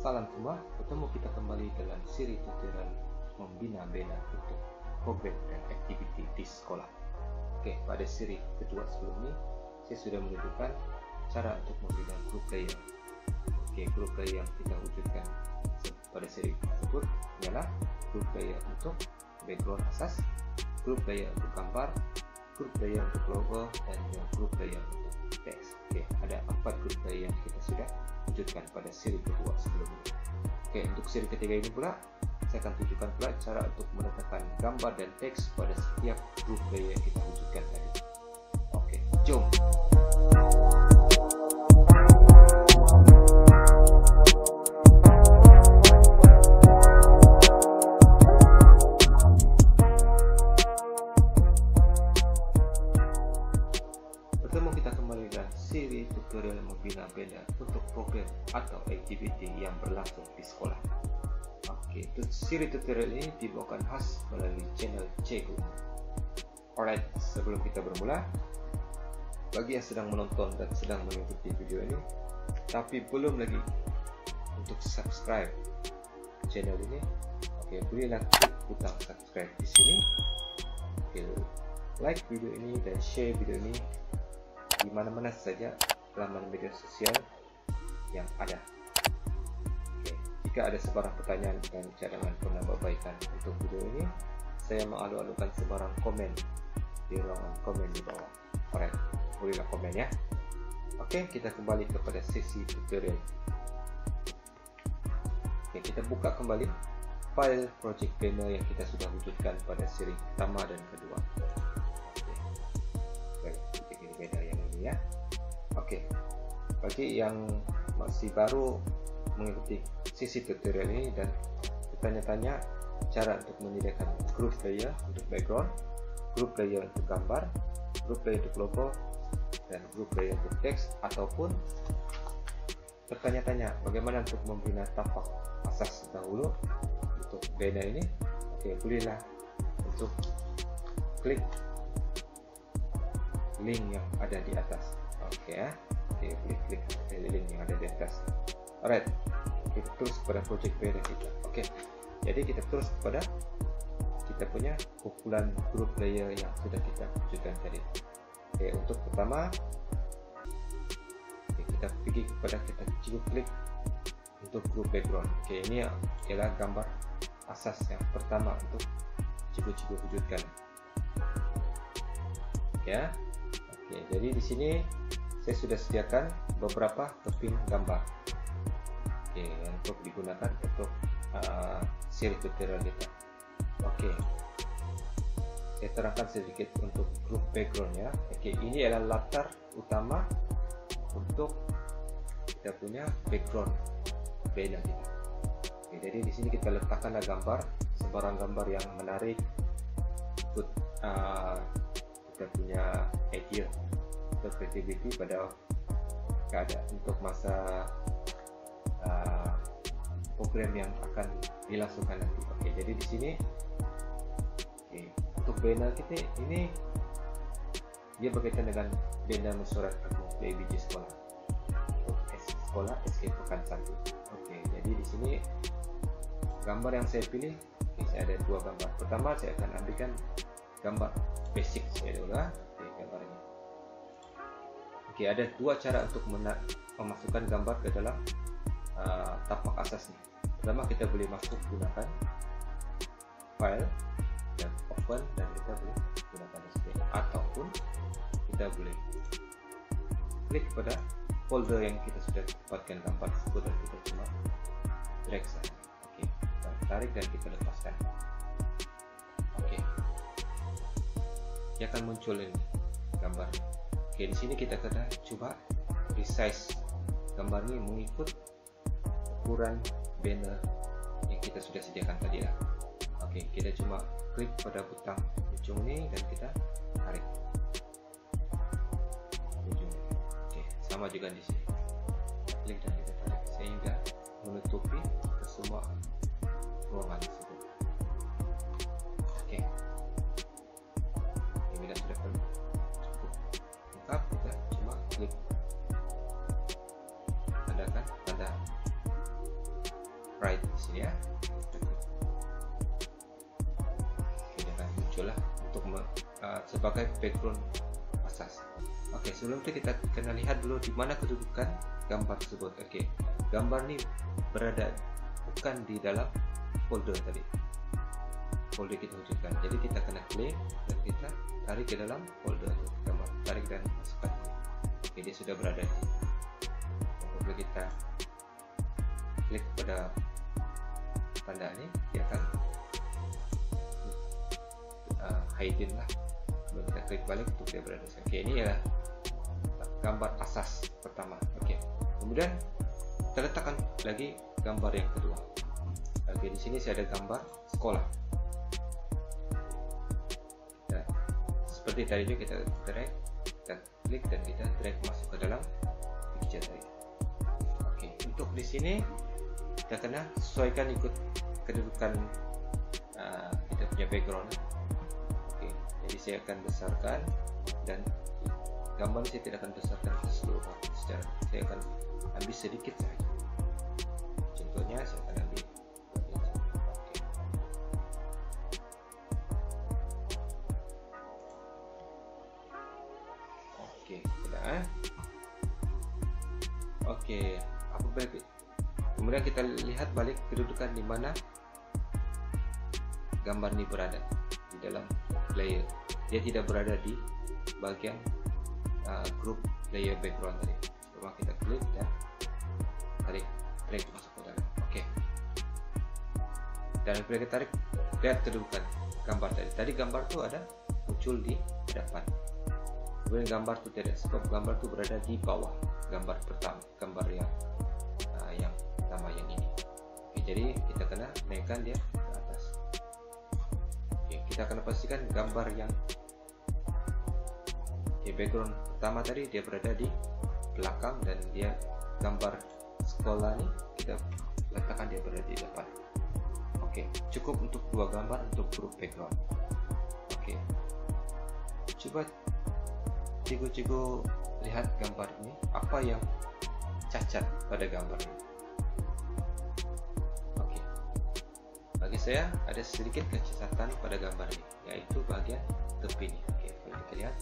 Salam semua, bertemu kita kembali dalam seri tutorial membina bina untuk program dan aktiviti di sekolah. Oke, pada seri kedua sebelum ini, saya sudah menunjukkan cara untuk membina group layer. Oke, group layer yang kita wujudkan pada seri tersebut ialah group layer untuk background asas, group layer untuk gambar, group layer untuk logo, dan group layer untuk teks. Oke, ada 4 group layer yang kita sudah wujudkan pada seri kedua sebelumnya. Oke, untuk seri ketiga ini pula saya akan tunjukkan pula cara untuk meletakkan gambar dan teks pada setiap group layer yang kita wujudkan tadi. Oke, jom. Bertemu kita kembali dalam seri tutorial membina benda untuk program atau aktiviti yang berlangsung di sekolah. Oke, seri tutorial ini dibawakan khas melalui channel Cikgu. Alright, sebelum kita bermula, bagi yang sedang menonton dan sedang mengikuti video ini tapi belum lagi untuk subscribe channel ini, oke, bolehlah klik butang subscribe di sini. Oke, like video ini dan share video ini di mana-mana saja laman media sosial yang ada. Oke, jika ada sebarang pertanyaan dan cadangan penambahbaikan untuk video ini, saya mengalu-alukan sebarang komen di ruangan komen di bawah. Alright, bolehlah komen ya. Oke, kita kembali kepada sesi tutorial. Oke, kita buka kembali file project banner yang kita sudah wujudkan pada seri pertama dan kedua. Beda yang ini ya. Oke, bagi yang masih baru mengikuti sesi tutorial ini dan bertanya-tanya cara untuk menyediakan group layer untuk background, group layer untuk gambar, group layer untuk logo, dan group layer untuk teks, ataupun bertanya-tanya bagaimana untuk membina tapak asas dahulu untuk banner ini, oke, bolehlah untuk klik link yang ada di atas. Oke ya. Oke, klik link yang ada di atas. Alright, kita terus pada project banner kita. Oke, jadi kita terus pada kita punya kumpulan group layer yang sudah kita wujudkan tadi. Oke, untuk pertama, oke, kita pergi kepada kita klik untuk group background. Oke, ini adalah gambar asas yang pertama untuk cikgu wujudkan. Ya. Oke, jadi di sini saya sudah sediakan beberapa keping gambar. Oke, untuk digunakan untuk seri tutorial kita. Oke, saya terangkan sedikit untuk group background ya. Oke, ini adalah latar utama untuk kita punya background banner kita. Oke, jadi di sini kita letakkanlah gambar, sebarang gambar yang menarik, ikut kita punya idea untuk creativity pada keadaan untuk masa program yang akan dilangsungkan nanti. Oke, jadi di sini untuk banner kita ini dia berkaitan dengan banner mesyuarat agung PIBG sekolah untuk sekolah SK Pekan 1. Oke, jadi di sini gambar yang saya pilih, saya ada 2 gambar. Pertama saya akan ambilkan gambar basic saya dulu lah. Oke, gambar ini. Oke, ada 2 cara untuk memasukkan gambar ke dalam tapak asas nih. Pertama, kita boleh masuk gunakan file dan open, dan kita boleh gunakan sini, ataupun kita boleh klik pada folder yang kita sudah dapatkan gambar tersebut dan kita cuma drag saja. Oke, kita tarik dan kita lepaskan. Oke, dia akan muncul ini gambar. Oke, di sini kita kena coba resize gambar ini mengikut ukuran banner yang kita sudah sediakan tadi lah. Oke, kita cuma klik pada butang ujung ini dan kita tarik ujung. Oke, sama juga di sini. Klik dan kita tarik sehingga menutupi semua ruangan tersebut. Oke. Bila sudah cukup lengkap, kita cuma klik tandakan tanda right di sini ya. Oke, jangan muncul lah untuk sebagai background asas. Oke, sebelum itu kita kena lihat dulu di mana kedudukan gambar tersebut. Oke, gambar ini berada bukan di dalam folder tadi, folder kita wujudkan. Jadi kita kena klik dan kita tarik ke dalam folder gambar, tarik dan masukkan. Oke, dia sudah berada di sini. Apabila kita klik pada tanda ini, dia akan hidden lah. Kalau kita klik balik untuk dia berada di sini. Oke, ini adalah gambar asas pertama. Oke, kemudian kita letakkan lagi gambar yang kedua. Oke, di sini saya ada gambar sekolah. Nah, seperti tadi juga kita drag, kita klik dan kita drag masuk ke dalam picture tadi. Oke, untuk di sini kita kena sesuaikan ikut kedudukan kita punya background. Oke, jadi saya akan besarkan dan gambar saya tidak akan besarkan keseluruhan secara, saya akan ambil sedikit saja. Contohnya saya akan ambil oke, sudah. Oke, apabila kemudian kita lihat balik kedudukan di mana gambar ini berada di dalam layer. Dia tidak berada di bagian grup layer background tadi. Coba kita klik dan tarik, drag masuk ke dalam. Oke. Dan bila kita tarik, lihat kedudukan gambar tadi. Tadi gambar tuh ada muncul di depan. Kemudian gambar tuh tidak, sebab gambar tuh berada di bawah. Gambar pertama, gambar yang pertama yang ini. Oke, jadi kita kena naikkan dia ke atas. Oke, kita akan pastikan gambar yang background pertama tadi dia berada di belakang dan dia gambar sekolah nih kita letakkan dia berada di depan. Oke, cukup untuk dua gambar untuk grup background. Oke, coba cigo-cigo lihat gambar ini, apa yang cacat pada gambar ini. Oke, bagi saya ada sedikit kecacatan pada gambar ini, yaitu bagian tepi ini. Oke, kalau kita lihat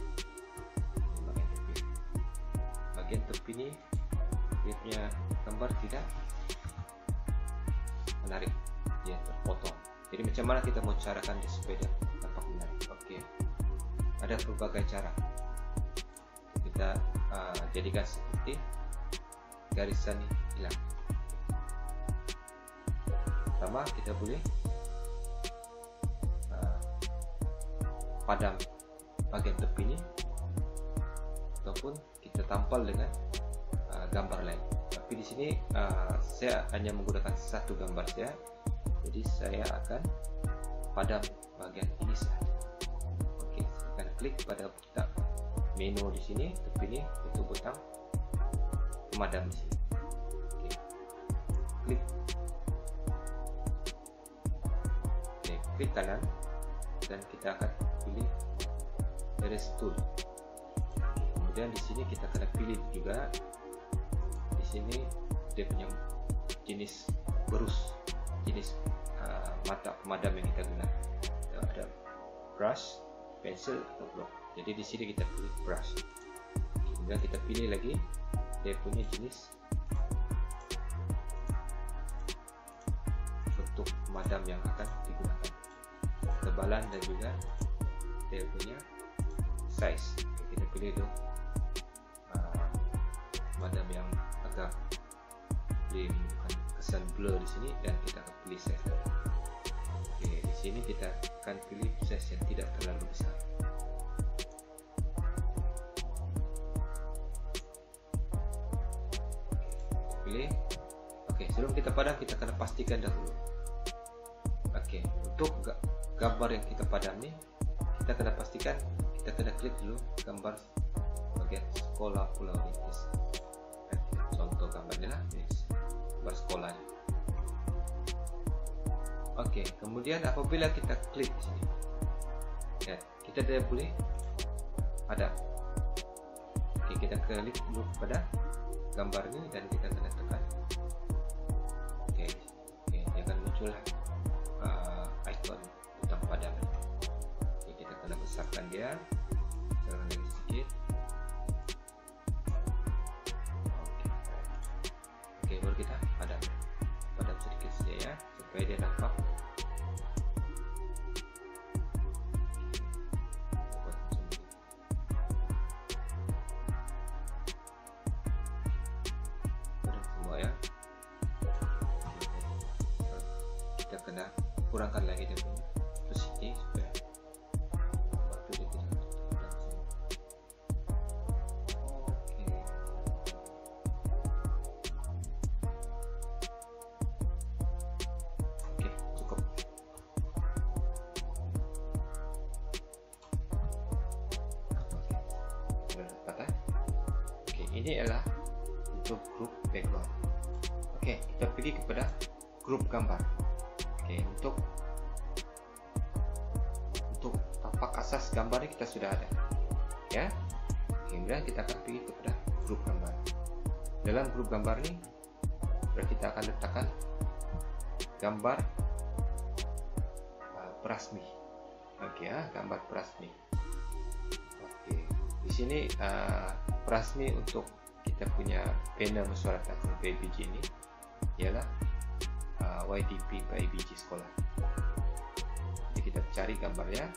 bagian tepi ini dia punya gambar tidak menarik, dia terpotong. Jadi macam mana kita mau carakan dia supaya dia tampak menarik? Oke, ada berbagai cara. Kita jadikan seperti garisan ini hilang. Pertama kita boleh padam bagian tepi ini, ataupun kita tampal dengan gambar lain. Tapi di sini saya hanya menggunakan satu gambar saya, jadi saya akan padam bagian ini saja. Oke, saya akan klik pada butang menu di sini, tepi ini itu butang pemadam di sini. Oke, klik. Oke, klik kanan dan kita akan pilih erase tool. Kemudian di sini kita akan pilih juga di sini dia punya jenis berus, jenis mata pemadam yang kita gunakan. Ada brush, pensil atau block. Jadi di sini kita pilih brush. Kemudian kita pilih lagi dia punya jenis bentuk pemadam yang akan digunakan, ketebalan dan juga dia punya size. Kita pilih dulu pemadam yang agak menimbulkan kesan blur di sini dan kita akan pilih size. Oke, di sini kita akan pilih size yang tidak terlalu besar. Pilih. Oke, sebelum kita padam kita akan pastikan dahulu. Oke, untuk gambar yang kita padam nih kita akan pastikan, kita kena klik dulu gambar bagian sekolah Pulau Rintis. Contoh gambarnya lah, gambar sekolahnya. Oke, kemudian apabila kita klik di sini, ya, kita tidak boleh padam. Oke, kita klik dulu pada gambar ini dan kita kena tekan. Oke, muncullah icon butang padam. Jadi kita kena besarkan dia, besarkan lagi sedikit. Oke, baru kita padam sedikit saja ya, supaya dia nampak. Kita kena kurangkan lagi dia punya opacity supaya waktu dia tidak langsung. Oke, cukup. Sudah dapat. Oke, ini adalah untuk grup background. Oke, kita pergi kepada grup gambar. Oke, untuk tapak asas gambar ini kita sudah ada, ya. Kemudian kita akan pergi kepada grup gambar. Dalam grup gambar ini, berarti kita akan letakkan gambar prasmi. Oke, ya, gambar prasmi. Oke, di sini prasmi untuk kita punya banner mesyuarat akun PABG ini ialah YDP PABG sekolah. Jadi kita cari gambarnya.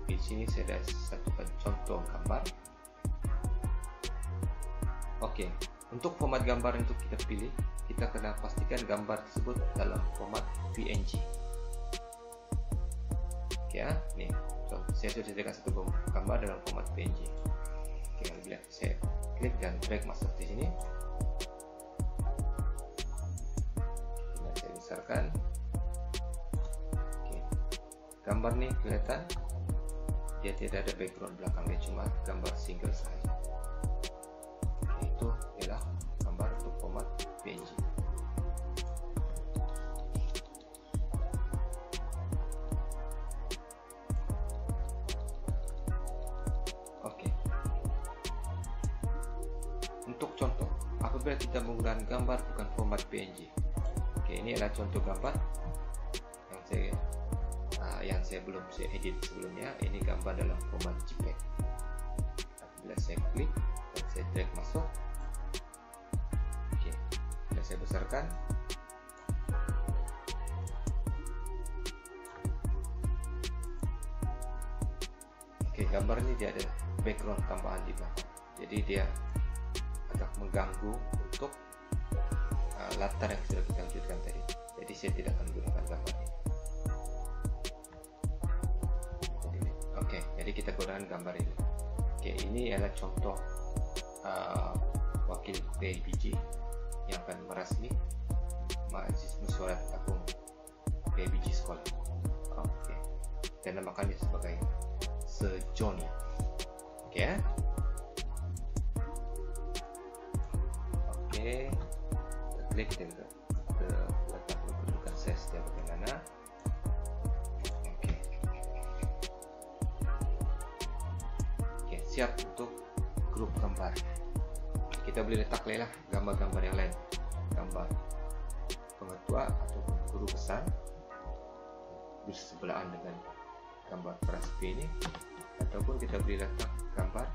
Di sini saya dah satukan contoh gambar. Oke, untuk format gambar untuk kita pilih, kita kena pastikan gambar tersebut dalam format PNG. Oke ya, nih, saya sudah sediakan satu gambar dalam format PNG. Oke, bila saya klik dan drag masuk di sini. Besarkan. Oke. Gambar nih kelihatan dia tidak ada background belakangnya, cuma gambar single saja. Oke, itu adalah gambar untuk format PNG. Oke. Untuk contoh, apabila kita menggunakan gambar bukan format PNG. Oke, ini adalah contoh gambar yang saya belum saya edit sebelumnya. Ini gambar dalam format JPEG. Bila saya klik dan saya drag masuk, oke, dan saya besarkan. Oke, gambar ini dia ada background tambahan di belakang, jadi dia agak mengganggu untuk latar yang sudah kita wujudkan tadi. Jadi saya tidak akan menggunakan gambar ini. Oke, jadi kita gunakan gambar ini. Oke, ini adalah contoh wakil PABG yang akan merasmi Majlis Mesyuarat Agung PABG sekolah. Oke, dan namakannya sebagai Sejoni. Oke ya. Oke, kita klik dan ke letak kedudukan size dia bagaimana. Oke, siap untuk grup gambar. Kita boleh letak lah gambar-gambar yang lain, gambar pengetua atau guru besar bersebelahan dengan gambar prasmi ini, ataupun kita boleh letak gambar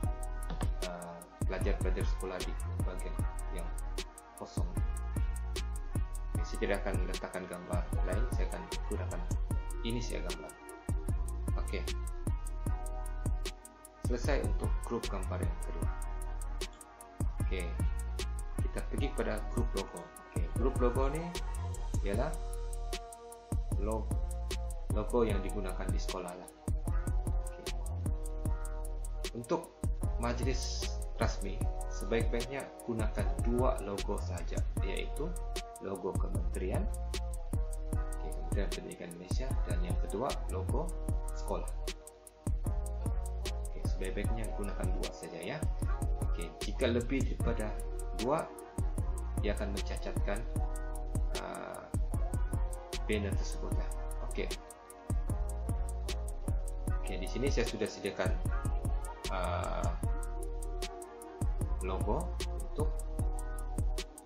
pelajar-pelajar sekolah di bagian yang kosong. Saya tidak akan letakkan gambar lain, saya akan gunakan ini saja gambar. Oke, selesai untuk grup gambar yang kedua. Oke, kita pergi pada grup logo. Oke, grup logo ini ialah logo yang digunakan di sekolah lah. Oke. Untuk majelis rasmi, sebaik-baiknya gunakan dua logo saja, yaitu logo kementerian, Kementerian Pendidikan Malaysia, dan yang kedua logo sekolah. Oke, sebaik-baiknya gunakan dua saja ya. Oke, jika lebih daripada dua, dia akan mencacatkan banner tersebut lah. Oke. Oke, di sini saya sudah sediakan logo untuk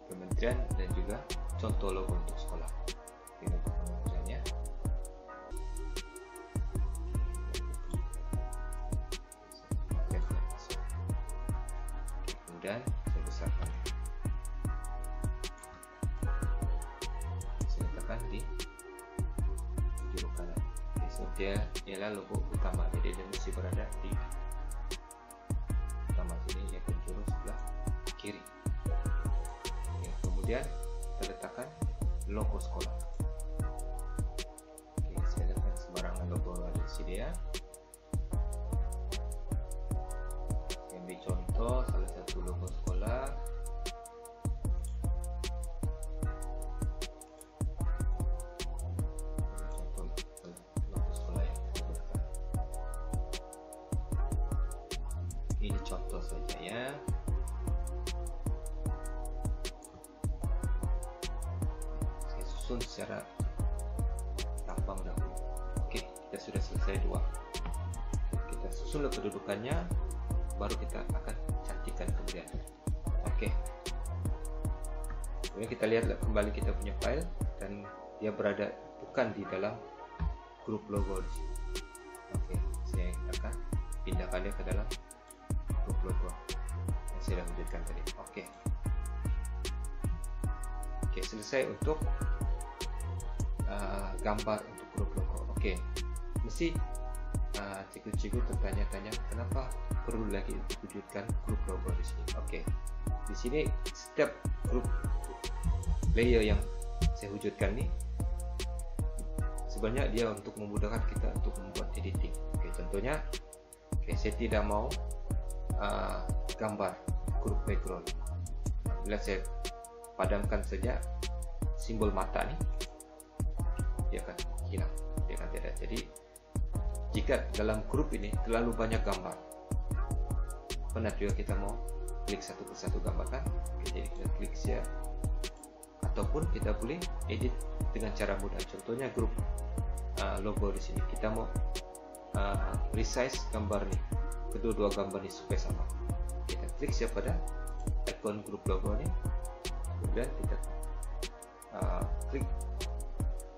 kementerian dan juga contoh logo untuk sekolah. Ini untuk kementeriannya. dan saya besarkan. Saya letakkan di juru kanan. Okay, so dia ialah logo utama, jadi dia mesti berada di utama sini, yang penjuru sebelah kiri. Okay, kemudian kita letakkan logo sekolah. Okay, saya letakkan sembarangan logo ada di sini ya. Saya ambil contoh salah satu logo sekolah. Ini contoh saja ya. Saya susun secara gampang dahulu. Oke, kita sudah selesai dua. Kita susun kedudukannya, baru kita akan cantikkan kemudian. Oke. Kemudian kita lihat kembali kita punya file, dan dia berada bukan di dalam grup logo di sini. Oke, saya akan pindahkan dia ke dalam logo yang saya dah wujudkan tadi. Oke, selesai untuk gambar untuk grup logo. Oke, mesti cikgu-cikgu tertanya-tanya kenapa perlu lagi untuk wujudkan grup logo di sini. Oke, di sini setiap grup layer yang saya wujudkan ini sebenarnya dia untuk memudahkan kita untuk membuat editing. Oke, contohnya, saya tidak mau gambar grup background. Bila saya padamkan saja simbol mata nih, dia akan hilang, dia akan tidak. Jadi jika dalam grup ini terlalu banyak gambar, pernah juga kita mau klik satu persatu gambar kan? Jadi kita klik share, ataupun kita boleh edit dengan cara mudah. Contohnya grup logo di sini, kita mau resize gambar nih, kedua-dua gambar ini supaya sama. Kita klik saja pada ikon grup logo ini, kemudian kita klik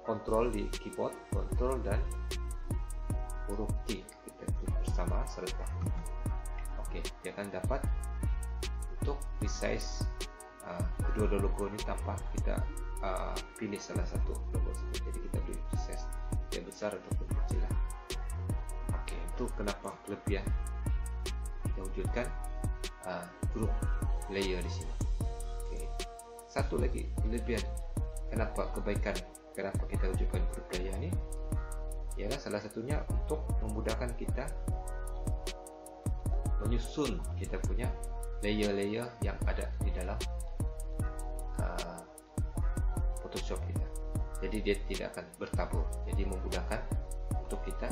Ctrl di keyboard, Ctrl dan huruf T, kita klik bersama serta. Oke, dia akan dapat untuk resize kedua-dua logo ini tanpa kita pilih salah satu logo saja. Jadi kita boleh resize dia besar ataupun kecil lah. Oke, itu kenapa kelebihan kita wujudkan grup layer di sini. Oke, satu lagi kelebihan, kenapa kita wujudkan grup layer ini, ialah salah satunya untuk memudahkan kita menyusun kita punya layer-layer yang ada di dalam Photoshop kita. Jadi dia tidak akan bertabur, jadi memudahkan untuk kita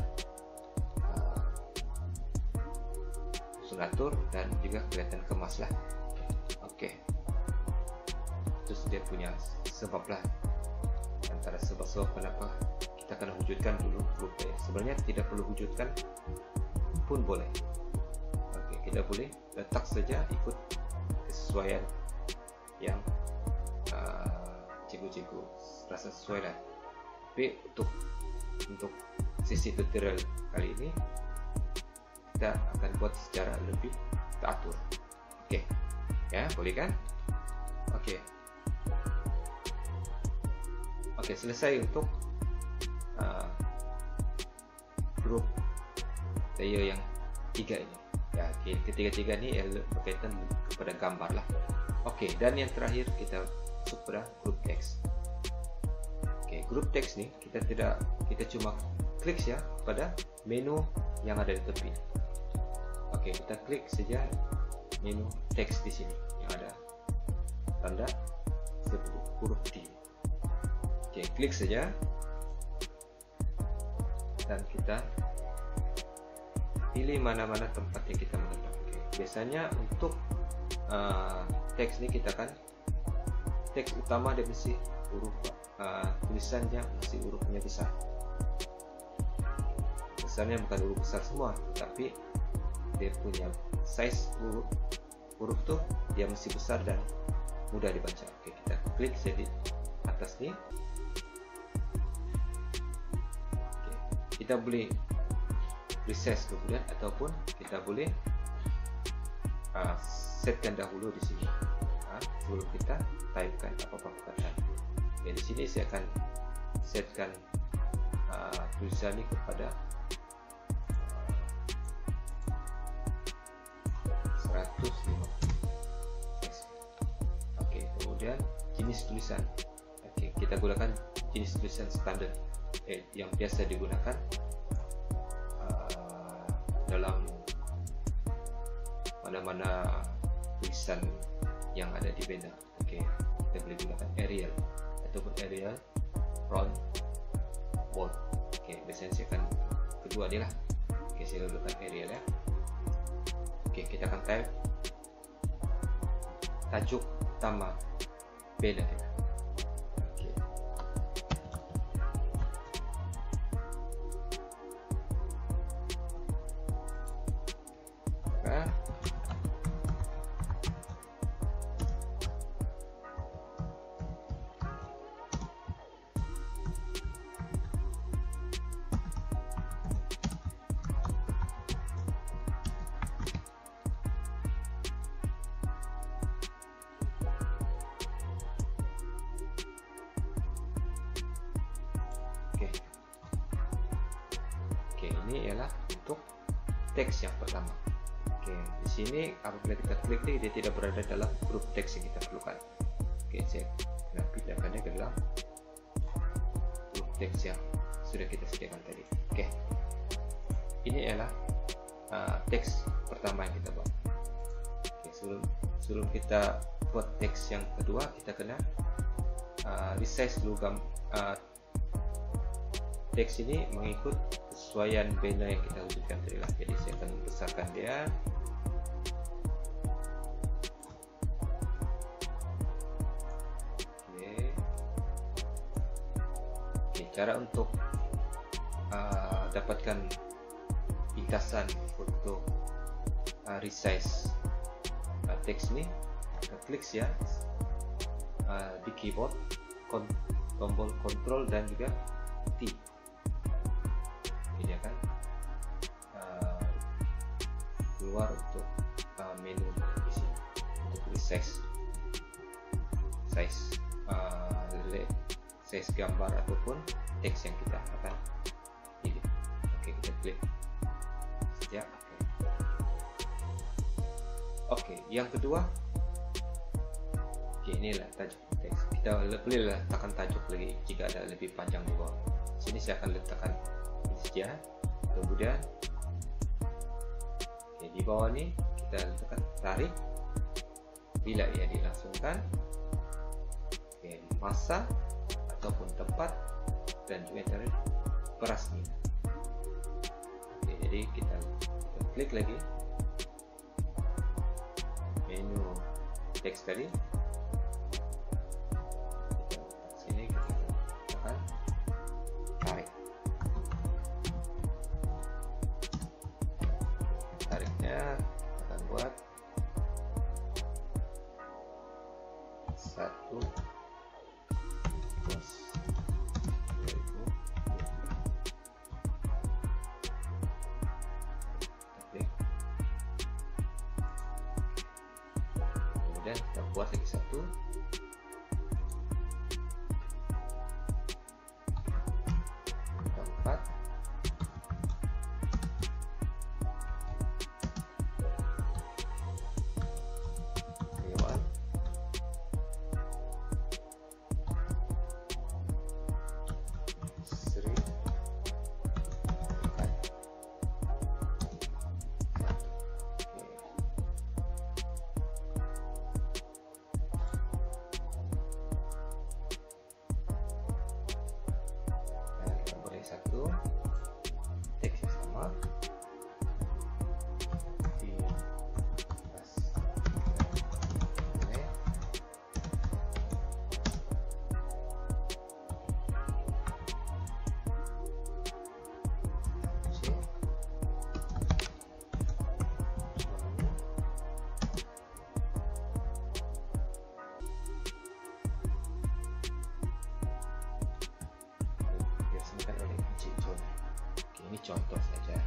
atur dan juga kelihatan kemas lah. Oke, terus dia punya sebab lah, antara sebab-sebab kenapa kita akan wujudkan dulu grup layer. Sebenarnya tidak perlu wujudkan pun boleh. Oke, kita boleh letak saja ikut kesesuaian yang cikgu-cikgu rasa sesuai lah. Tapi untuk sesi tutorial kali ini kita akan buat secara lebih teratur. Oke, ya, boleh kan? Oke, selesai untuk grup layer yang tiga ini. Ya, ketiga-tiga ini berkaitan kepada gambar lah. Oke, dan yang terakhir kita masuk pada grup teks. Oke, grup teks nih kita cuma klik ya pada menu yang ada di tepi. Oke, kita klik saja menu teks di sini yang ada tanda huruf T. Oke, klik saja dan kita pilih mana-mana tempat yang kita mengenal. Biasanya untuk teks ini kita kan teks utama dia mesti huruf tulisannya mesti hurufnya besar. Besarnya bukan huruf besar semua, tapi dia punya size huruf tuh dia mesti besar dan mudah dibaca. Oke, kita klik jadi atas nih. Oke, kita boleh resize kemudian, ataupun kita boleh setkan dahulu di sini sebelum kita typekan apa-apa perkataan. Oke, di sini saya akan setkan tulisan ini kepada 150. Oke, kemudian jenis tulisan. Oke, kita gunakan jenis tulisan standar yang biasa digunakan dalam mana-mana tulisan yang ada di banner. Oke, kita boleh gunakan Arial ataupun Arial, Font, Bold. Oke, biasanya saya akan kedua dia lah. Oke, saya gunakan Arial ya. Oke, kita akan type tajuk utama banner kita. Oke. Oke, ini ialah untuk teks yang pertama. Oke, di sini apabila kita klik dia tidak berada dalam grup teks yang kita perlukan. Oke, saya akan pindahkannya ke dalam grup teks yang sudah kita sediakan tadi. Oke, ini ialah teks pertama yang kita buat. Oke, sebelum kita buat teks yang kedua, kita kena resize dulu teks ini mengikut kesesuaian banner yang kita wujudkan tadi lah. Jadi saya akan membesarkan dia. Oke, cara untuk dapatkan ringkasan untuk resize teks ini, kita klik ya di keyboard, tombol Ctrl dan juga T. Ini akan keluar untuk menu di sini untuk resize size gambar ataupun teks yang kita akan pilih. Oke, kita klik ya. Oke, yang kedua, oke, inilah tajuk teks. Kita boleh letakkan tajuk lagi jika ada lebih panjang di bawah. Sini saya akan letakkan saja. Kemudian di bawah ini kita letakkan tarik bila ia dilangsungkan, masa ataupun tempat, dan juga tarik perasnya. Jadi kita klik lagi menu teks tadi. Sini kita letakkan tarik. Tariknya akan buat 1 plus 2000. Kemudian kita buat lagi 1. Teks yang sama di atas ini. Biasanya oleh Cicon. Ini contoh saja.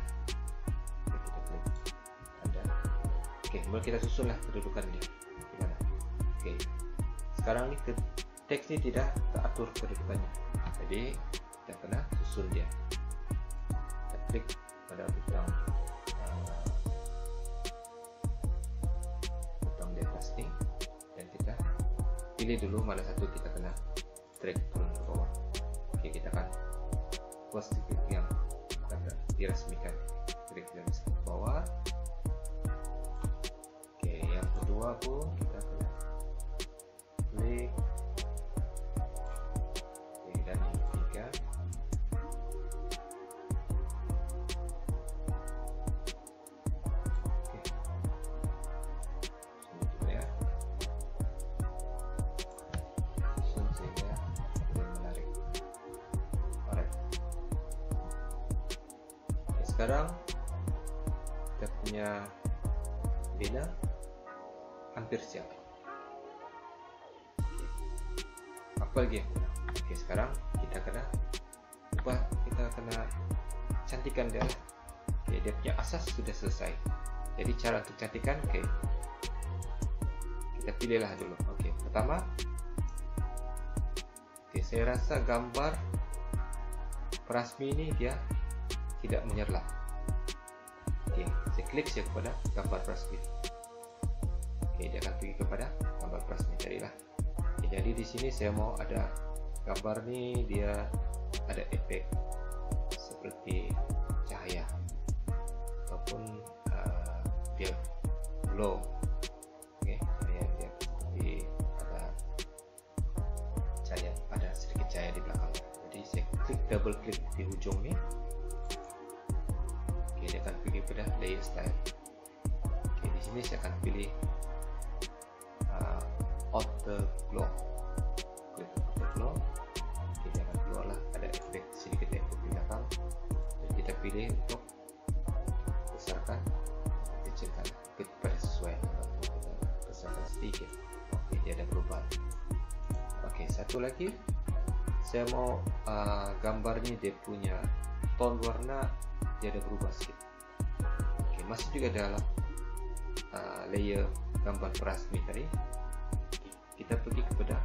Kita klik ada. Oke, mulai kita susunlah kedudukan dia gimana. Oke, sekarang ini teks ini tidak teratur kedudukannya, jadi kita kena susun dia. Kita klik pada butang di atas ini, dan kita pilih dulu mana satu kita kena drag turun ke bawah. Oke, kita akan buat sedikit yang agak diresmikan, drag dari bawah. Oke, yang kedua pun kita kena klik. Oke, dan yang ketiga sekarang kita punya bina hampir siap. Oke. Apa lagi yang kurang? Oke, sekarang kita kena cantikan dia. Oke, dia punya asas sudah selesai. Jadi cara untuk cantikan, oke, kita pilihlah dulu. Oke, pertama, oke, saya rasa gambar Prasmi ini dia tidak menyerlah. Oke, saya klik saja kepada gambar Prasmi. Oke, dia akan pergi kepada gambar Prasmi tadilah. Oke, jadi di sini saya mau ada gambar nih, dia ada efek seperti cahaya ataupun dia glow. Oke, dia seperti ada sedikit cahaya di belakang. Jadi saya double klik di ujung nih. Dia akan pergi pada layer style. Oke, di sini saya akan pilih outer glow. Klik outer glow. Oke, dia akan keluarlah ada efek sedikit efek di belakang. Dan kita pilih untuk besarkan, kecilkan pada sesuai. Kita besarkan sedikit. Oke, dia ada perubahan. Oke, satu lagi saya mau gambarnya dia punya tone warna dia ada berubah sedikit. Oke, masih juga dalam layer gambar Prasmi tadi. Kita pergi kepada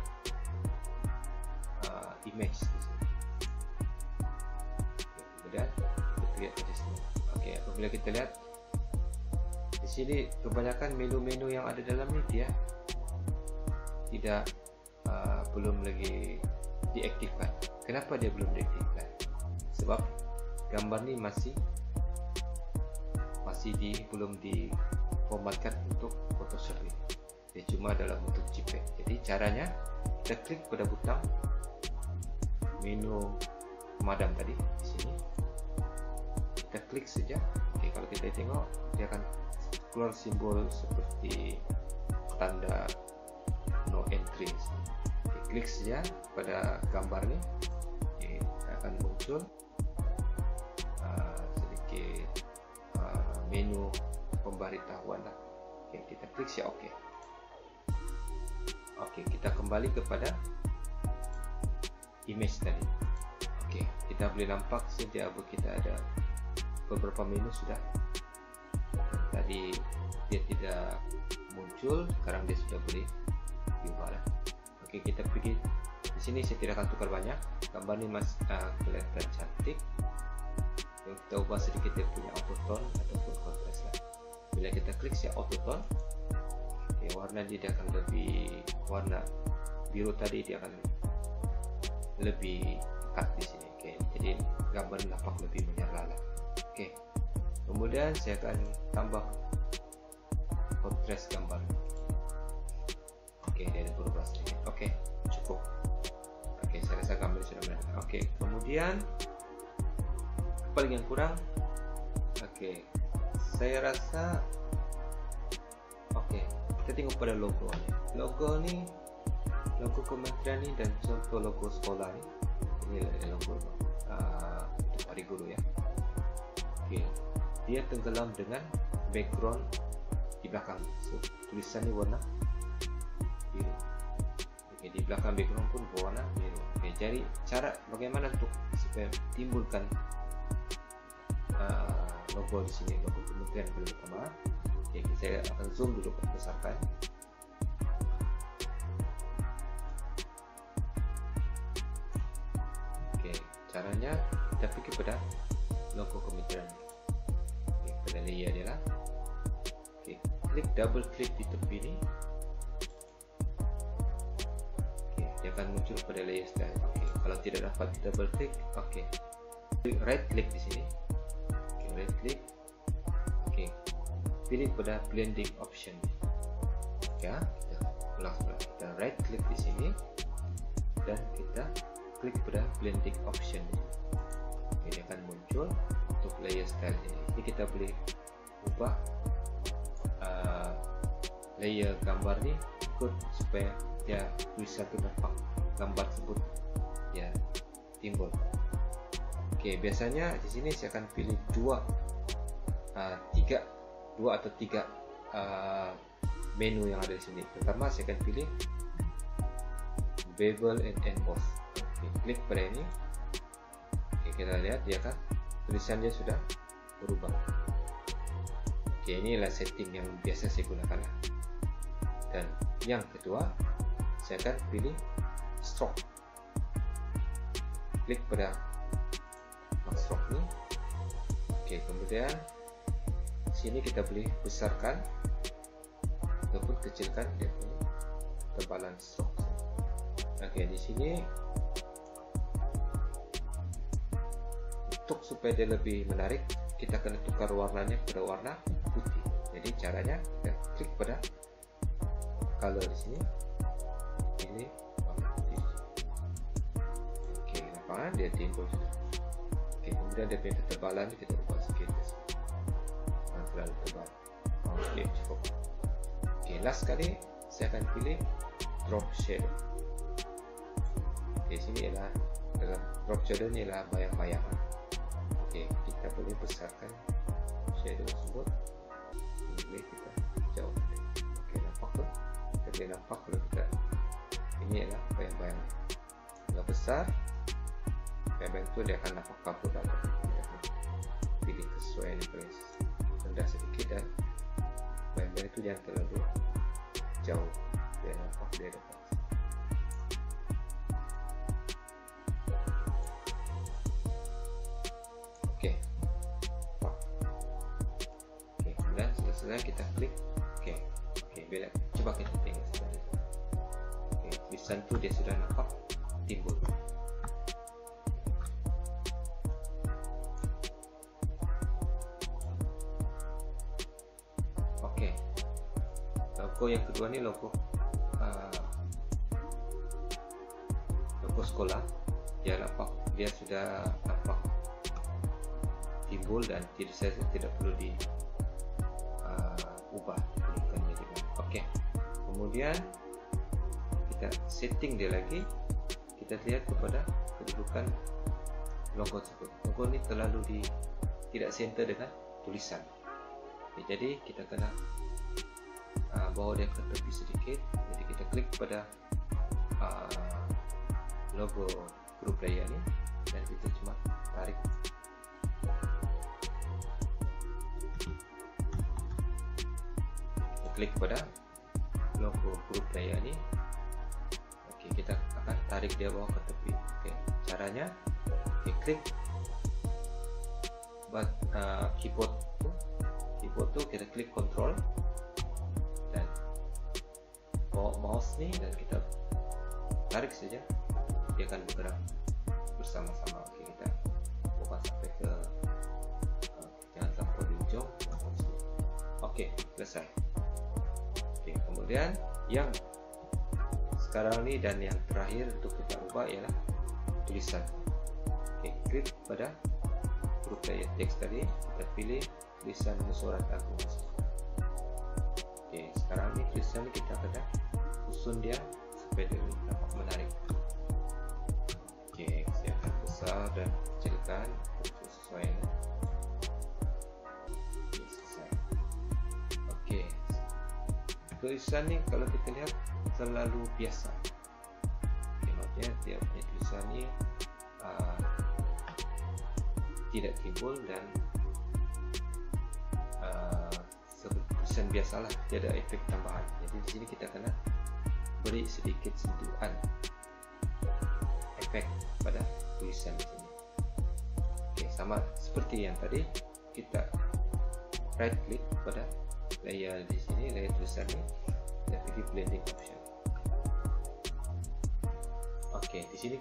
image di sini. Kemudian kita lihat di sini. Oke, apabila kita lihat di sini kebanyakan menu-menu yang ada dalam ini dia tidak belum lagi diaktifkan. Kenapa dia belum diaktifkan? Sebab gambar ini belum diformatkan untuk Photoshop ini. Dia cuma dalam bentuk JPEG. Jadi caranya kita klik pada butang menu pemadam tadi di sini. Kita klik saja. Oke, kalau kita tengok dia akan keluar simbol seperti tanda no entry. Oke, klik saja pada gambar ini. Oke, akan muncul sedikit menu pemberitahuan lah. Oke, kita klik ya. Oke, kita kembali kepada image tadi. Oke, kita boleh nampak saja kita ada beberapa menu sudah. Tadi dia tidak muncul, sekarang dia sudah boleh diubah lah. Oke, kita pergi di sini. Saya tidak akan tukar banyak. Gambar ini masih kelihatan cantik. Kita ubah sedikit dia punya auto tone ataupun contrast lah. Bila kita klik si auto tone, okay, warna dia akan lebih, warna biru tadi dia akan lebih pekat di sini. Okay, jadi gambar nampak lebih menyerlah lah. Okay. Kemudian saya akan tambah kontras gambar. Oke, dia ada berubah sedikit. Oke, cukup. Oke, saya rasa gambar sudah benar. Oke, kemudian apa lagi yang kurang? Oke, saya rasa kita tengok pada logo ni. Logo ni, logo kementerian ni dan contoh logo sekolah ni. Ini logo untuk hari guru ya. Oke, dia tenggelam dengan background di belakang. So, tulisan ni warna biru. Oke, di belakang background pun berwarna biru. Oke, jadi cara bagaimana untuk supaya timbulkan logo di sini, logo kementerian pertama. Oke, saya akan zoom dulu, besarkan. Oke, caranya kita pergi pada logo kementerian. Oke, pada layer dia lah. Oke, double klik di tepi ini. Oke, dia akan muncul pada layer style. Oke, kalau tidak dapat double klik, oke, right click di sini. Oke, right click. Oke, pilih pada blending option. Ya, kita ulang. Kita right click di sini dan kita klik pada blending option. Oke, dia akan muncul untuk layer style ini. Ini kita boleh ubah layer gambar ni ikut supaya dia tulisan tu nampak gambar tersebut ya timbul. Oke, biasanya di sini saya akan pilih dua atau tiga menu yang ada di sini. Pertama saya akan pilih bevel and emboss. Oke, klik pada ini. Oke, kita lihat dia kan tulisan dia sudah berubah. Oke, inilah setting yang biasa saya gunakan. Dan yang kedua, saya akan pilih stroke. Klik pada stroke ini. Oke, kemudian sini kita boleh besarkan ataupun kecilkan dia punya tebalan stroke. Oke, di sini untuk supaya dia lebih menarik, kita akan tukar warnanya pada warna putih. Jadi caranya kita klik pada color di sini, ini warna putih. Oke, nampak dia timbul sudah. Oke, kemudian dia punya ketebalan kita ubah sedikit, terlalu tebal. Oke, cukup. Oke, last kali saya akan pilih drop shadow. Oke, sini ialah dalam drop shadow ni ialah bayang-bayangan. Oke, kita boleh besarkan shadow tersebut. Boleh kita jauh. Oke, nampak tu? Kita boleh nampak kalau kita ini ialah bayang-bayangan. Kalau besar, bayang-bayang tu dia akan nampak kabut dalam. Pilih kesesuaian yang paling rendah sedikit dan bayang-bayang itu jangan terlalu jauh. Dia nampak dia dapat. Setelah kita klik, oke, bila coba kita tengok sebenarnya. Oke, tulisan tu dia sudah nampak timbul. Oke, logo yang kedua ni logo sekolah. Dia sudah nampak timbul dan saya tidak perlu di ubah. Oke, kemudian kita setting dia lagi. Kita lihat kepada kedudukan logo tersebut. Logo ini terlalu tidak center dengan tulisan. Oke, jadi kita kena bawa dia ke tepi sedikit. Jadi kita klik pada logo grup raya ini dan kita cuma tarik. Klik pada logo grup raya ini. Oke, kita akan tarik dia bawa ke tepi. Oke, caranya klik keyboard tu kita klik control dan bawa mouse ni dan kita tarik saja, dia akan bergerak bersama-sama. Oke, kita bawa sampai ke jangan sampai di ujung. Oke, selesai. Kemudian yang sekarang ni dan yang terakhir untuk kita ubah ialah tulisan. Oke, klik pada huruf daya teks tadi, kita pilih tulisan Mesyuarat Agung. Oke, sekarang ni tulisan ni kita akan susun dia supaya dia nampak menarik. Oke, saya akan besar dan kecilkan untuk sesuai. Tulisan ni kalau kita lihat terlalu biasa. Maksudnya dia punya tulisan ni tidak timbul dan tulisan biasalah, tidak ada efek tambahan. Jadi di sini kita kena beri sedikit sentuhan efek pada tulisan di sini. Oke, sama seperti yang tadi, kita right click pada layer di sini, layer tulisan ini, dan pilih blending option. Oke, di sini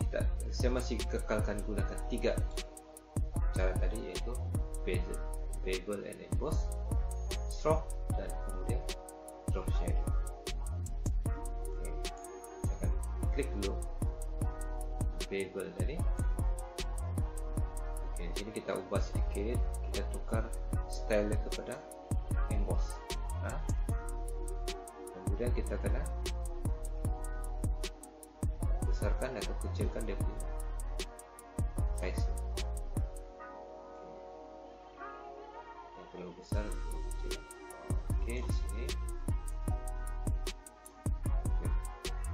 saya masih kekalkan gunakan 3 cara tadi, yaitu bevel and emboss, stroke, dan kemudian drop shadow. Oke, saya akan klik dulu bevel tadi. Oke, di sini kita ubah sedikit, kita tukar style kepada emboss. Nah, kemudian kita kena besarkan atau kecilkan dia punya size. Yang terlalu besar atau kecil. Oke, di sini.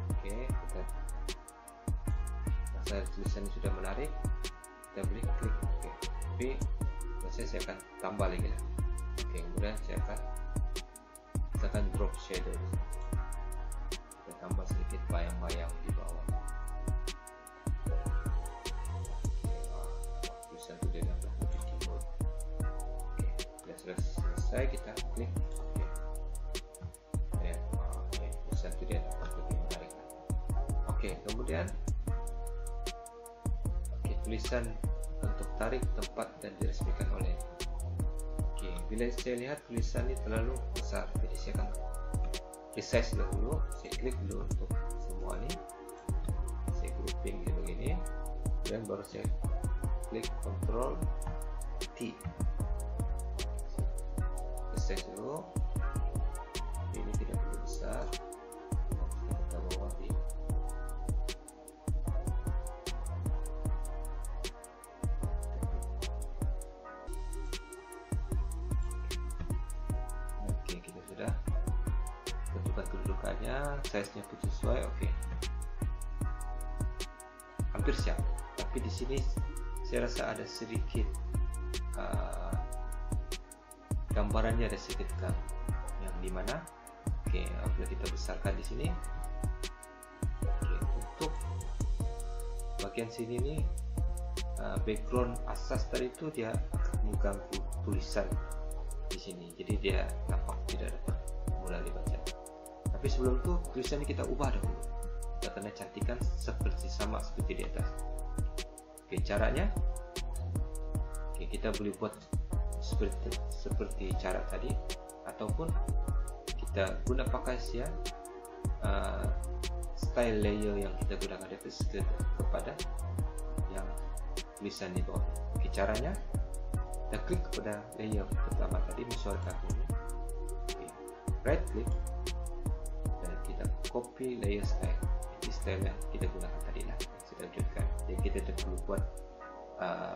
Oke, kita rasa tulisan sudah menarik, kita boleh klik OK. Tapi saya akan tambah lagi lah. Oke, kemudian saya akan drop shadow. Kita tambah sedikit bayang-bayang di bawah. Tulisan itu dia dapat lebih timbul. Oke, sudah selesai, kita klik OK. Ya, oke, tulisan itu dia dapat lebih menarik. Oke, kemudian tulisan untuk tarik tempat dan diresmikan oleh. Oke, bila saya lihat tulisan ini terlalu besar, jadi saya akan resize dulu. Saya klik dulu untuk semua ini, saya grouping begini, dan baru saya klik Ctrl T. Resize dulu. Ini tidak perlu besar, kita bawa di kedudukannya, size-nya pun sesuai. Oke, hampir siap. Tapi di sini saya rasa ada sedikit gambarannya ada sedikit kurang, yang dimana apabila kita besarkan di sini, untuk bagian sini nih, background asas tadi itu dia akan mengganggu tulisan di sini, jadi dia nampak tidak dapat mulai dibaca. Tapi sebelum itu tulisan ini kita ubah dahulu, kita kena cantikan sama seperti di atas. Oke, caranya, kita boleh buat seperti cara tadi, ataupun kita guna pakai style layer yang kita gunakan di atas kepada yang tulisan di bawah. Oke, caranya kita klik kepada layer pertama tadi, menyesuaikan ini. Right click, copy layer style. Jadi style yang kita gunakan tadi lah, yang sudah wujudkan. Jadi kita tidak perlu buat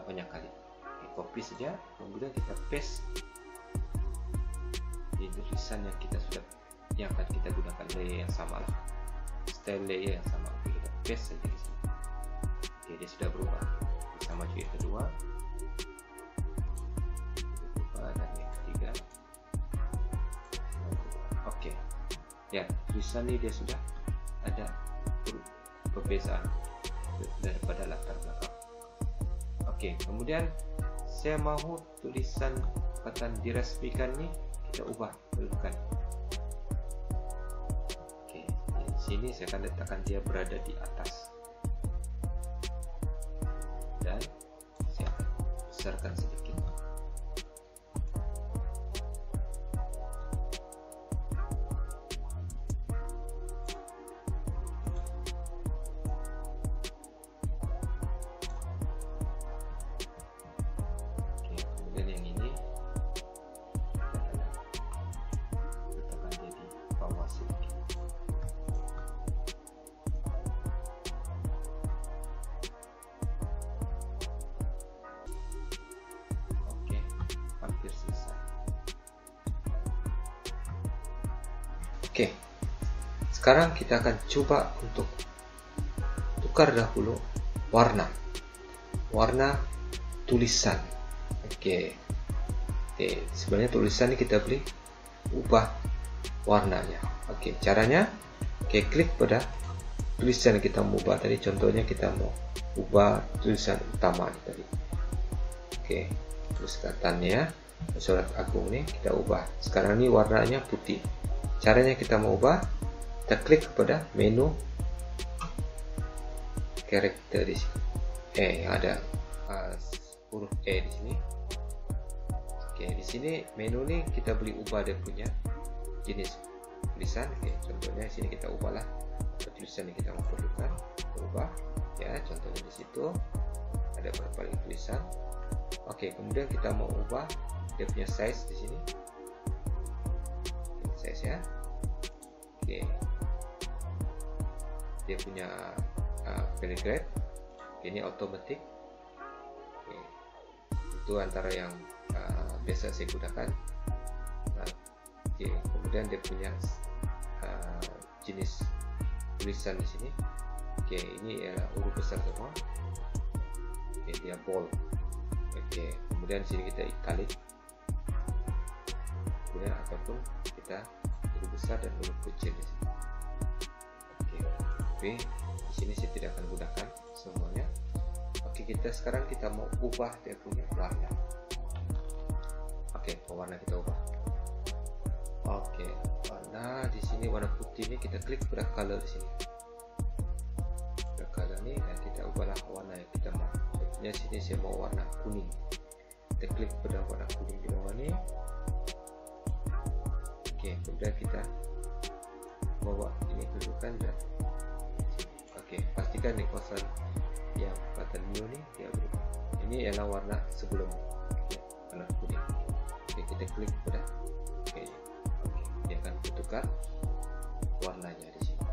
banyak kali. Oke, copy saja, kemudian kita paste di tulisan yang akan kita gunakan layer yang sama lah, style layer yang sama. Oke, kita paste saja di sini. Oke, dia sudah berubah. Kita maju yang kedua, dan yang ketiga. Oke. Ya, tulisan ini dia sudah ada perbezaan daripada latar belakang. Oke, kemudian saya mau tulisan kata diresmikan ini kita ubah kedudukan. Oke, di sini saya akan letakkan dia berada di atas, dan saya besarkan sedikit. Oke, sekarang kita akan coba untuk tukar dahulu warna tulisan. Oke, sebenarnya tulisan ini kita boleh ubah warnanya. Oke, caranya klik pada tulisan yang kita mau ubah tadi. Contohnya kita mau ubah tulisan utama tadi. Oke, terus katanya Surat Agung ini kita ubah. Sekarang ini warnanya putih. Caranya kita mau ubah, kita klik kepada menu karakter di sini. Ada huruf E di sini. Oke, di sini menu ini kita boleh ubah dia punya jenis tulisan. Oke, contohnya di sini kita ubahlah tulisan yang kita mau perlukan. Ubah ya, contohnya di situ ada beberapa tulisan. Oke, kemudian kita mau ubah dia punya size di sini. Size ya. Oke. Dia punya paragraph. Ini automatic. Oke. Itu antara yang biasa saya gunakan. Oke, kemudian dia punya jenis tulisan di sini. Oke, ini adalah huruf besar semua. Oke, dia bold. Oke, kemudian di sini kita italic. Kemudian ataupun kita huruf besar dan huruf kecil di sini. Oke, tapi di sini saya tidak akan gunakan semuanya. Oke, sekarang kita mau ubah dia punya warna. Oke, warna kita ubah. Oke, warna di sini warna putih ini kita klik pada color di sini. Pada color ini dan kita ubahlah warna yang kita mau. Contohnya sini saya mau warna kuning. Kita klik pada warna kuning di bawah ini. Oke, kemudian kita bawa ini kedudukan dan oke, pastikan di kawasan yang button new ini dia berubah. Ini adalah warna sebelum ya, warna kuning. Oke, kita klik pada oke, dia akan bertukar warnanya di sini.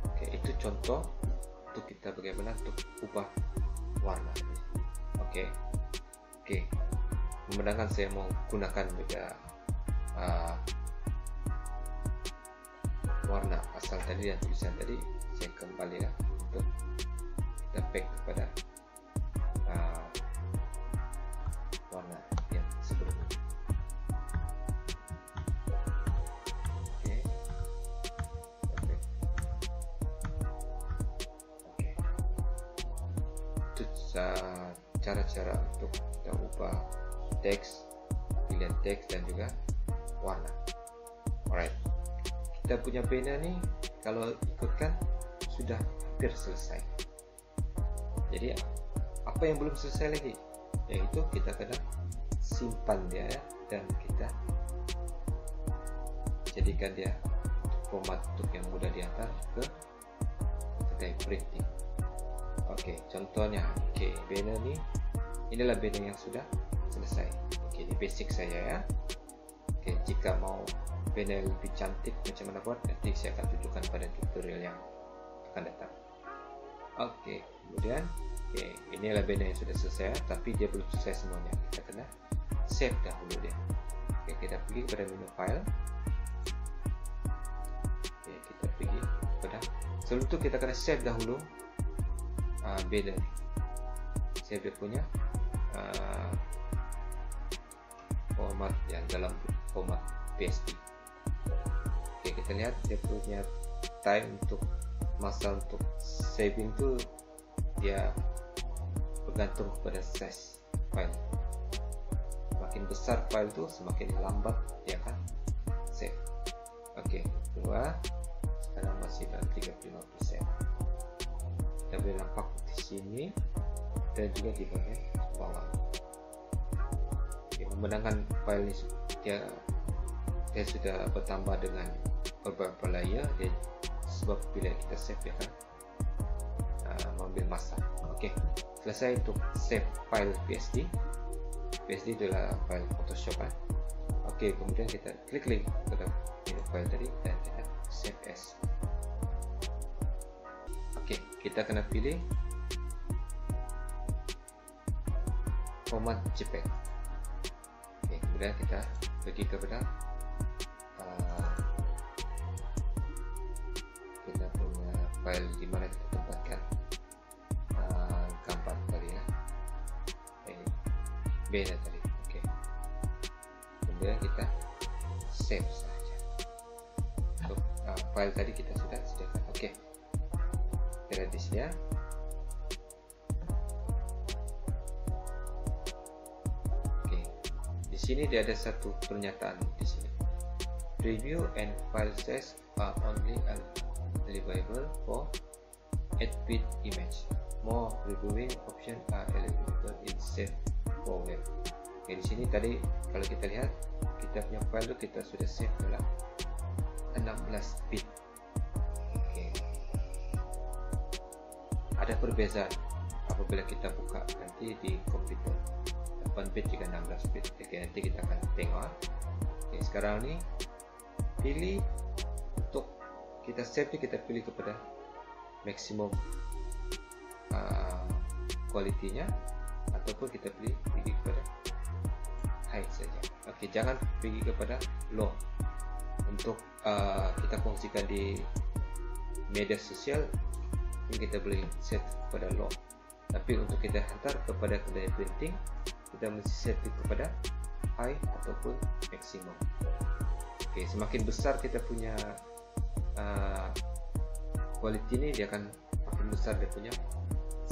Oke, itu contoh untuk kita bagaimana untuk ubah warna. Oke, memandangkan saya mau gunakan beda warna asal tadi dan tulisan tadi, saya kembali untuk kita back kepada warna yang sebelumnya. Oke. Itu cara-cara untuk kita ubah teks, pilihan teks dan juga warna. Alright, kita punya banner nih, kalau ikutkan sudah hampir selesai. Jadi apa yang belum selesai lagi, yaitu kita kena simpan dia dan kita jadikan dia format untuk yang mudah diantar ke kedai printing. Oke, contohnya banner nih, inilah banner yang sudah selesai. Oke, ini basic saya ya. Oke, jika mau banner lebih cantik macam mana buat, nanti saya akan tunjukkan pada tutorial yang akan datang. Oke, kemudian inilah banner yang sudah selesai, tapi dia belum selesai semuanya. Kita kena save dahulu dia. Oke, kita pergi pada menu file. Oke, kita pergi pada sebelum itu kita kena save dahulu banner. Save dia punya format yang dalam format PSD. Oke, kita lihat dia punya time untuk masa untuk saving itu dia bergantung kepada size file. Makin besar file itu semakin lambat dia akan save. Oke, kedua sekarang masih dalam 35%. Kita boleh nampak di sini dan juga di bagian bawah. Memenangkan file ini dia sudah bertambah dengan beberapa layer dia, sebab bila kita save dia akan mengambil masa. Oke, selesai untuk save file PSD. PSD adalah file Photoshop kan. Oke, kemudian kita klik link pada file tadi dan kita save as. Oke, kita kena pilih format JPEG. Oke, kemudian kita pergi kepada kita punya file di mana kita tempatkan gambar tadi ya, ini banner tadi. Oke, kemudian kita save saja. Untuk file tadi kita sudah sediakan. Oke, kita lihat di sini ya. Oke, di sini dia ada satu pernyataan di sini. Preview and file size are only available for 8-bit image. More reviewing options are available in save for web. Oke, di sini tadi kalau kita lihat kita punya file itu kita sudah save dalam 16 bit. Oke. Ada perbezaan apabila kita buka nanti di komputer 8 bit juga 16 bit. Oke, nanti kita akan tengok. Oke, sekarang ini pilih untuk kita save, kita pilih kepada maksimum kualitinya, ataupun kita pilih kepada high saja. Oke, jangan pergi kepada low. Untuk kita kongsikan di media sosial, kita boleh set kepada low. Tapi untuk kita hantar kepada kedai printing, kita mesti set kepada high ataupun maksimum. Oke, semakin besar kita punya quality ini, dia akan makin besar dia punya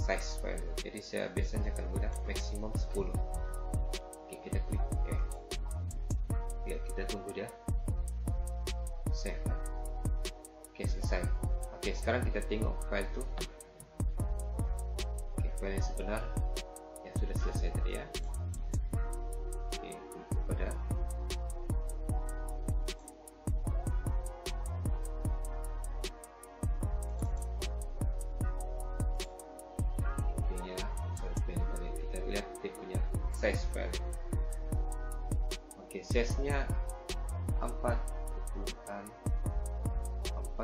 size file. Jadi saya biasanya akan guna maksimum 10. Oke, kita klik OK. Ya, kita tunggu dia save. Oke, selesai. Oke, sekarang kita tengok file itu. Oke, file yang sebenar yang sudah selesai tadi ya. Oke, kepada size file. Oke, size-nya 4.64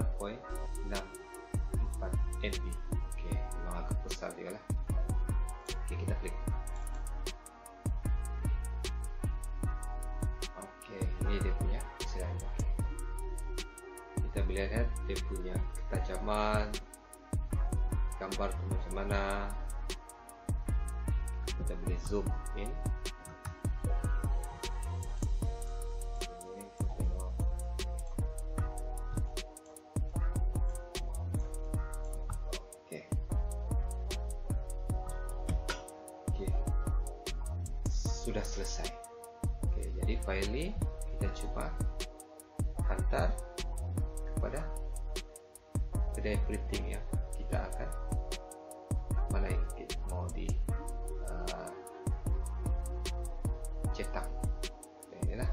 MB. Oke, memang agak besar dia lah. Oke, kita klik. Oke, ini dia punya istilahnya. Kita melihat dia punya ketajaman, gambar itu macam mana. Kita boleh zoom in. Oke, sudah selesai. Oke, jadi file ini kita coba hantar kepada kedai printing yang kita akan mana yang kita mau di cetak. Inilah.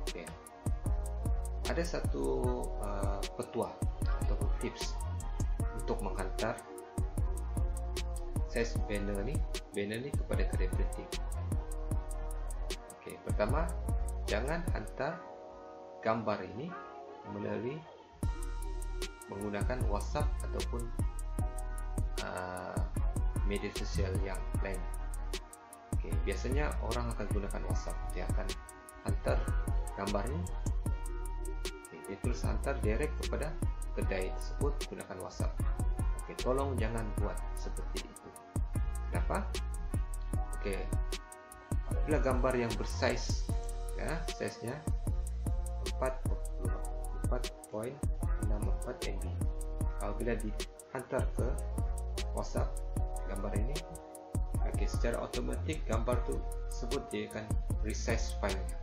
Oke. Ada satu petua atau tips untuk menghantar size banner ni kepada kedai printing. Oke, pertama, jangan hantar gambar ini melalui menggunakan WhatsApp ataupun media sosial yang lain. Oke, biasanya orang akan gunakan WhatsApp. Dia akan hantar gambar ini. Oke, dia terus hantar direct kepada kedai tersebut gunakan WhatsApp. Oke, tolong jangan buat seperti itu. Kenapa? Oke, apabila gambar yang bersize, ya, size-nya 4.64 MB, apabila dihantar ke WhatsApp gambar ini, oke, secara otomatik gambar tersebut dia akan resize file-nya.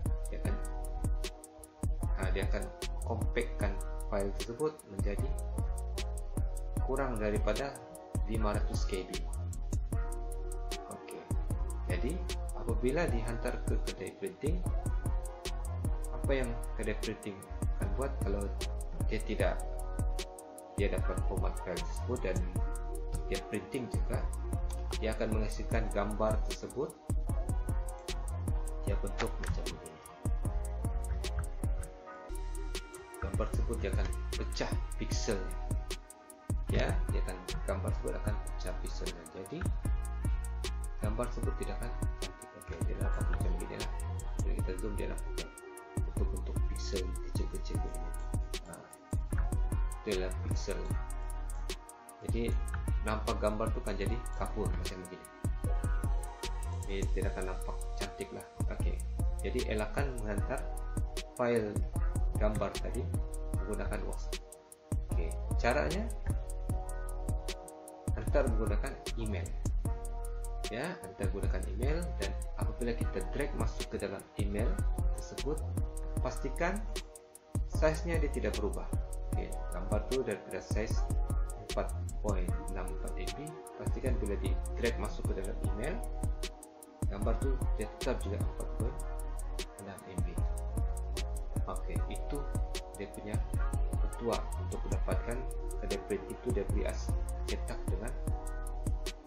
Dia akan compactkan file tersebut menjadi kurang daripada 500 KB. Oke, jadi apabila dihantar ke kedai printing, apa yang kedai printing akan buat kalau dia dapat format file tersebut dan dia printing juga, dia akan menghasilkan gambar tersebut dia bentuk macam ini. Gambar tersebut dia akan pecah pixelnya, ya, gambar tersebut akan pecah pixelnya. Jadi gambar tersebut tidak akan cantik. Oke, dia nampak macam ini lah. Jadi kita zoom, dia nampak bentuk pixel kecil-kecil begini. Itu adalah pixel. Jadi nampak gambar tu kan jadi kapur macam begini. tidak akan nampak cantik lah. Oke, jadi elakkan menghantar file gambar tadi menggunakan WhatsApp. Oke, caranya hantar menggunakan email. Ya, hantar menggunakan email, dan apabila kita drag masuk ke dalam email tersebut, pastikan size-nya dia tidak berubah. Oke, gambar tu daripada size 4.64 MB, pastikan bila di drag masuk ke dalam email, gambar tu dia tetap juga 4.6 MB. Oke, itu dia punya ketua untuk mendapatkan kedai printing itu dia beri cetak dengan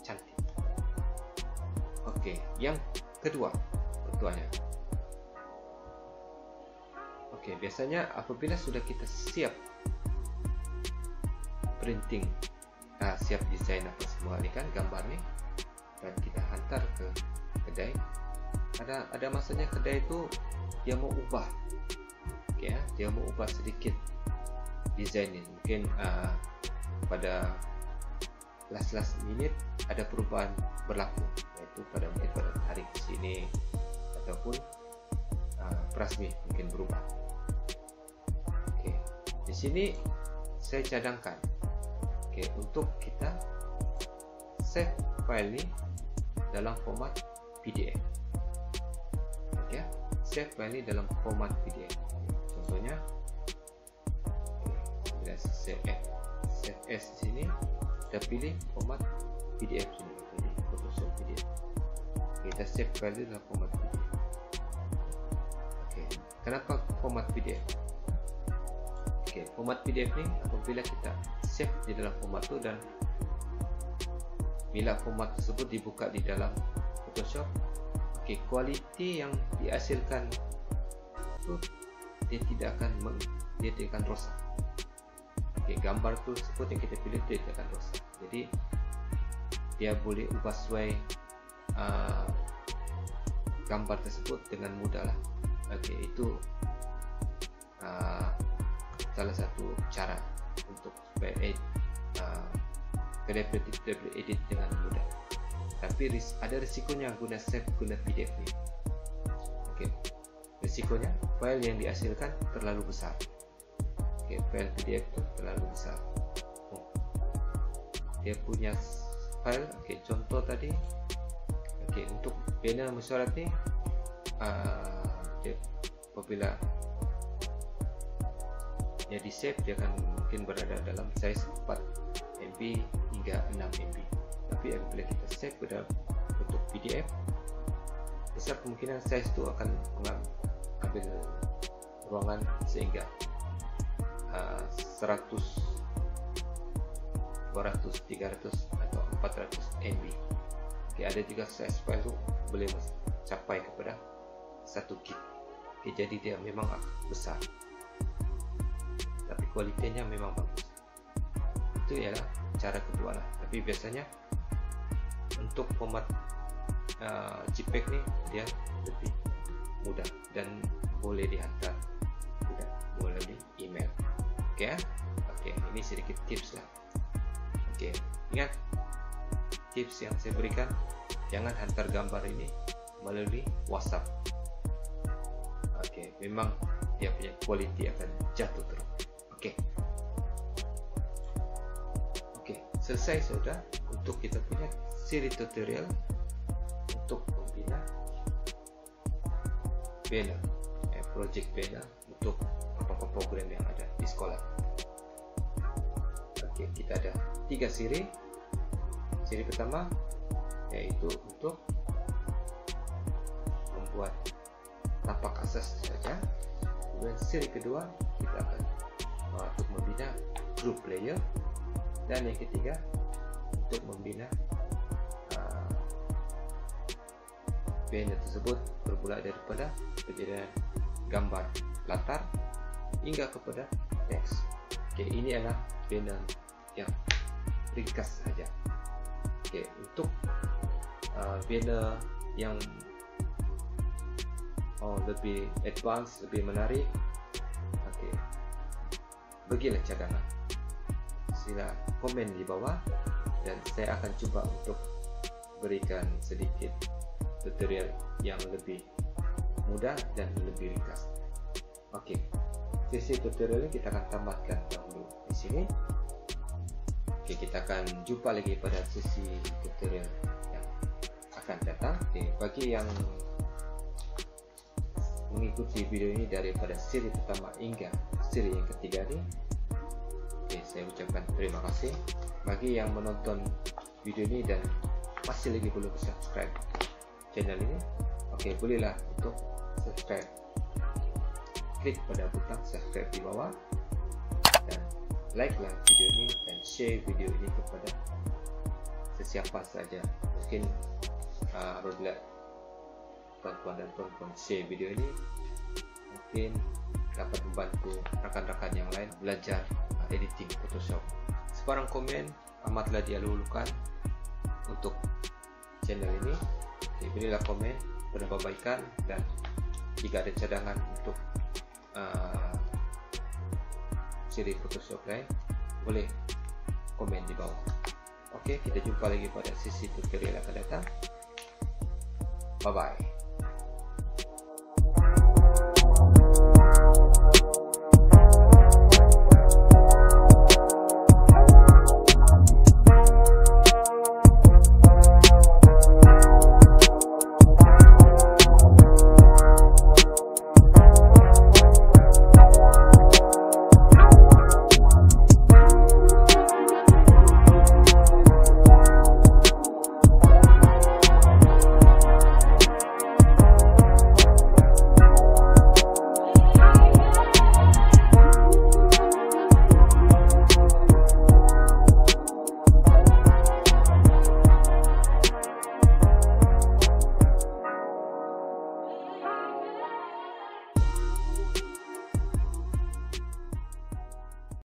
cantik. Oke, yang kedua ketuanya. Oke, biasanya apabila sudah kita siap printing, siap desain apa semua ni kan gambar ni, dan kita hantar ke kedai, ada masanya kedai itu dia mau ubah. Oke, dia mau ubah sedikit desain ni. Mungkin pada last minute ada perubahan berlaku, yaitu pada hari ke sini ataupun prasmi mungkin berubah. Oke, di sini saya cadangkan, oke, untuk kita save file ni dalam format PDF. Oke, save file ni dalam format PDF. Contohnya, bila save as di sini, kita pilih format PDF sini, pilih Photoshop PDF. Kita save file dalam format PDF. Oke, kenapa format PDF? Oke, format PDF ni apabila kita save di dalam format tu, dan bila format tersebut dibuka di dalam Photoshop, oke, kualiti yang dihasilkan tu dia tidak akan rosak. Oke, gambar tersebut yang kita pilih dia tidak akan rosak. Jadi dia boleh ubah sesuai gambar tersebut dengan mudah lah. Oke, itu salah satu cara untuk supaya kedai printing kita boleh edit dengan mudah. Tapi ada risikonya guna save guna PDF ni. Oke, risikonya file yang dihasilkan terlalu besar. Oke, file PDF itu terlalu besar. Dia punya file, oke, contoh tadi. Oke, untuk banner mesyuarat ni, dia apabila dia di save, dia akan mungkin berada dalam size 4 MB hingga 6 MB. Tapi apabila kita save pada bentuk PDF, besar kemungkinan size itu akan mengambil ruangan sehingga 100, 200, 300 atau 400 MB. Oke, ada juga size file itu boleh mencapai kepada 1 GB. Oke, jadi dia memang besar, tapi kualitinya memang bagus. Itu ialah cara kedua lah. Tapi biasanya untuk format JPEG ni dia lebih mudah dan boleh dihantar mudah melalui email. Oke, oke, ini sedikit tips lah. Oke, ingat tips yang saya berikan, jangan hantar gambar ini melalui WhatsApp. Oke, memang dia punya kualiti akan jatuh terus. Oke, selesai sudah untuk kita punya siri tutorial untuk membina banner, project banner untuk beberapa program yang ada di sekolah. Oke, kita ada 3 siri. Siri pertama yaitu untuk membuat tapak asas saja. Kemudian siri kedua kita akan untuk membina group player, dan yang ketiga untuk membina banner tersebut bermula daripada penjadian gambar latar hingga kepada teks. Oke, ini adalah banner yang ringkas saja. Oke, untuk banner yang lebih advance, lebih menarik, oke, bagilah cadangan. Sila komen di bawah dan saya akan cuba untuk berikan sedikit tutorial yang lebih mudah dan lebih ringkas. Oke, sesi tutorial ini kita akan tamatkan dahulu di sini. Oke, kita akan jumpa lagi pada sesi tutorial yang akan datang. Oke, bagi yang mengikuti video ini daripada seri pertama hingga seri yang ketiga ini, oke, saya ucapkan terima kasih. Bagi yang menonton video ini dan masih lagi belum subscribe channel ini, oke, bolehlah untuk subscribe, klik pada butang subscribe di bawah dan like lah video ini dan share video ini kepada sesiapa saja. Mungkin apabila tuan-tuan dan puan-puan share video ini, mungkin dapat membantu rekan-rekan yang lain belajar editing Photoshop. Sekarang komen amatlah dialulukan untuk channel ini. Oke, berilah komen penambahbaikan dan jika ada cadangan untuk seri Photoshop lain, boleh komen di bawah. Oke, kita jumpa lagi pada sesi tutorial akan datang. Bye bye.